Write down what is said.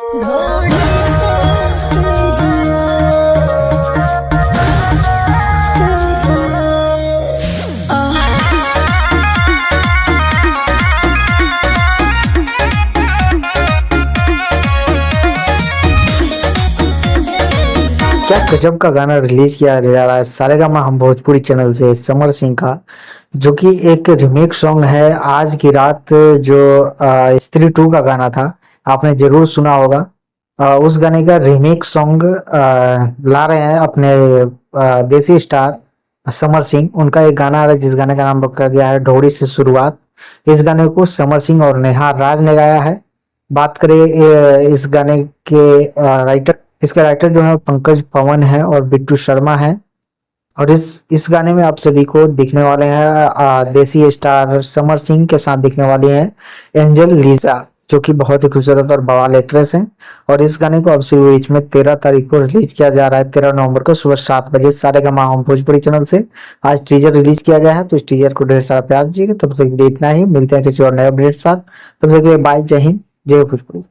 क्या गजब का गाना रिलीज किया जा रहा है सारेगामा हम भोजपुरी चैनल से समर सिंह का, जो कि एक रीमेक सॉन्ग है आज की रात। जो स्त्री टू का गाना था, आपने जरूर सुना होगा। उस गाने का रीमेक सॉन्ग ला रहे हैं अपने देसी स्टार समर सिंह। उनका एक गाना है जिस गाने का नाम रखा गया है ढोड़ी से शुरुआत। इस गाने को समर सिंह और नेहा राज ने गाया है। बात करें इस गाने के राइटर, इसके राइटर जो है पंकज पवन है और बिट्टू शर्मा है। और इस गाने में आप सभी को दिखने वाले हैं देसी स्टार समर सिंह के साथ दिखने वाली हैं एंजल लीजा, जो कि बहुत ही खूबसूरत और बवाल एक्ट्रेस हैं। और इस गाने को अब से बीच में 13 तारीख को रिलीज किया जा रहा है, 13 नवंबर को सुबह 7 बजे सारेगामा हम भोजपुरी चैनल से आज टीजर रिलीज किया गया है। तो इस टीजर को ढेर सारा प्यार दीजिएगा। तब तक के लिए इतना ही, मिलते हैं किसी और नए अपडेट साथ। तब तक के लिए बाय, जय हिंद, जय भोजपुरी।